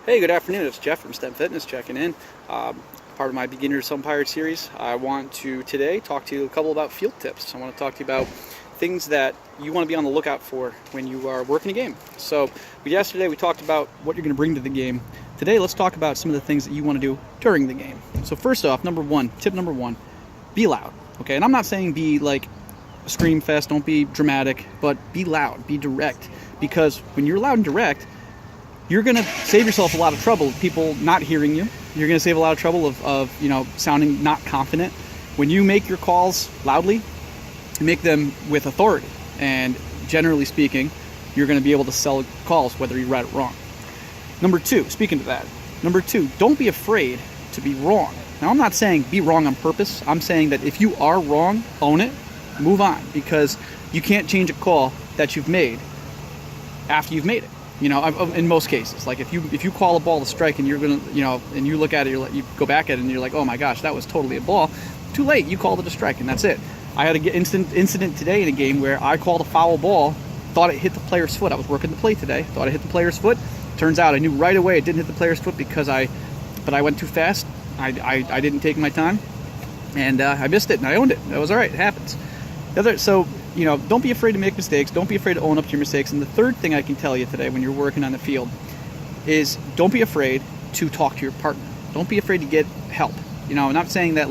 Hey, good afternoon. It's Jeff from STEM Fitness checking in. Part of my Beginners Umpire series. I want to today talk to you a couple about field tips. I want to talk to you about things that you want to be on the lookout for when you are working a game. So yesterday we talked about what you're going to bring to the game. Today let's talk about some of the things that you want to do during the game. So first off, tip number one, be loud. Okay, and I'm not saying be like a scream fest, don't be dramatic, but be loud, be direct. Because when you're loud and direct, you're going to save yourself a lot of trouble, people not hearing you. You're going to save a lot of trouble of sounding not confident. When you make your calls loudly, make them with authority. And generally speaking, you're going to be able to sell calls whether you're right or wrong. Number two, don't be afraid to be wrong. Now, I'm not saying be wrong on purpose. I'm saying that if you are wrong, own it, move on. Because you can't change a call that you've made after you've made it. In most cases, like if you call a ball to strike and you're gonna, and you look at it, you go back at it and you're like, oh my gosh, that was totally a ball. Too late, you called it a strike and that's it. I had an incident today in a game where I called a foul ball, thought it hit the player's foot. I was working the play today, thought it hit the player's foot. Turns out I knew right away it didn't hit the player's foot because I went too fast. I didn't take my time, and I missed it and I owned it. That was all right. It happens. Don't be afraid to make mistakes. Don't be afraid to own up to your mistakes. And the third thing I can tell you today when you're working on the field is don't be afraid to talk to your partner. Don't be afraid to get help. I'm not saying that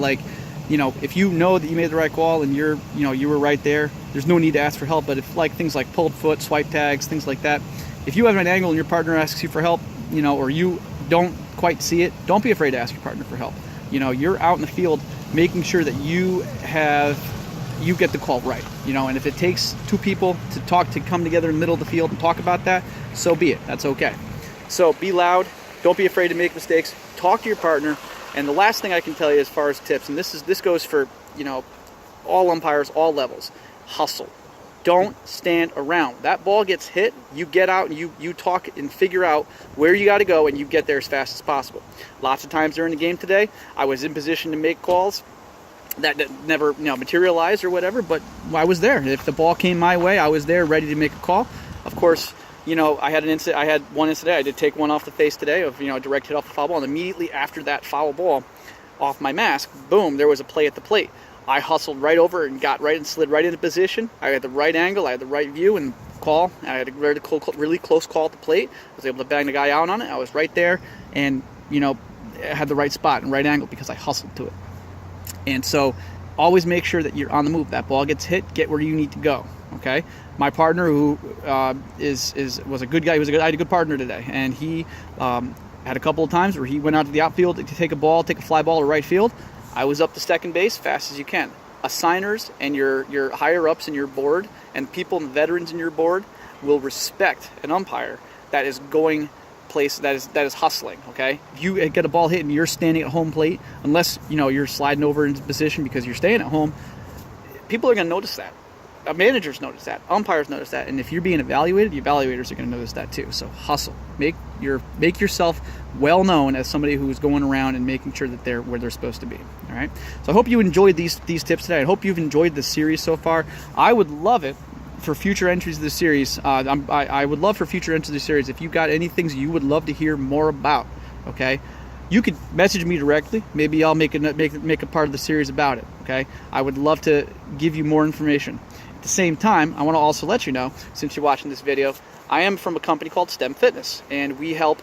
if you know that you made the right call and you were right there, there's no need to ask for help. But if things like pulled foot, swipe tags, things like that, if you have an angle and your partner asks you for help, or you don't quite see it, don't be afraid to ask your partner for help. You're out in the field making sure that you get the call right, and if it takes two people to come together in the middle of the field and talk about that, so be it. That's okay. So be loud. Don't be afraid to make mistakes. Talk to your partner. And the last thing I can tell you as far as tips, and this goes for, all umpires, all levels, hustle. Don't stand around. That ball gets hit, you get out and you talk and figure out where you got to go and you get there as fast as possible. Lots of times during the game today, I was in position to make calls that never materialized or whatever, but I was there. If the ball came my way, I was there ready to make a call. Of course, I had one incident. I did take one off the face today of a direct hit off the foul ball, and immediately after that foul ball off my mask, boom, there was a play at the plate. I hustled right over and got right and slid right into position. I had the right angle, I had the right view and call. I had a really close call at the plate. I was able to bang the guy out on it. I was right there and had the right spot and right angle because I hustled to it. And so always make sure that you're on the move. That ball gets hit, get where you need to go. Okay? My partner, who was a good guy, I had a good partner today, and he had a couple of times where he went out to the outfield to take a fly ball to right field. I was up to second base fast as you can. Assigners and your higher ups in your board and people and veterans in your board will respect an umpire that is going place that is hustling. Okay, if you get a ball hit and you're standing at home plate, unless you're sliding over into position because you're staying at home, people are going to notice that. Managers notice that, umpires notice that, and if you're being evaluated, the evaluators are going to notice that too. So hustle, make yourself well known as somebody who's going around and making sure that they're where they're supposed to be. All right. So I hope you enjoyed these tips today. I hope you've enjoyed the series so far. I would love it for future entries of the series. I would love for future entries of the series if you got any things you would love to hear more about. Okay. You could message me directly. Maybe I'll make a part of the series about it. Okay. I would love to give you more information. At the same time, I want to also let you know, since you're watching this video, I am from a company called STEM Fitness, and we help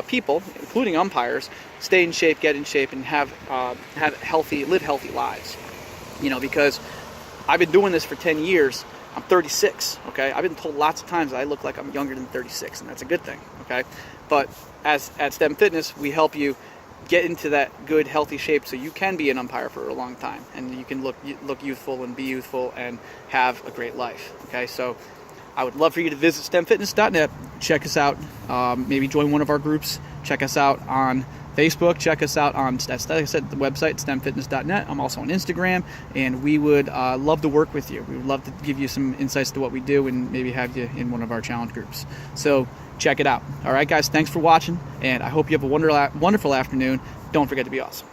people, including umpires, stay in shape, get in shape, and live healthy lives. Because I've been doing this for 10 years. I'm 36. Okay, I've been told lots of times that I look like I'm younger than 36, and that's a good thing. Okay, but at STEM Fitness, we help you get into that good, healthy shape so you can be an umpire for a long time, and you can look youthful and be youthful and have a great life. Okay, so I would love for you to visit stemfitness.net, check us out, maybe join one of our groups, check us out on Facebook, check us out on, like I said, the website, stemfitness.net. I'm also on Instagram, and we would love to work with you. We would love to give you some insights to what we do and maybe have you in one of our challenge groups. So check it out. All right, guys, thanks for watching, and I hope you have a wonderful afternoon. Don't forget to be awesome.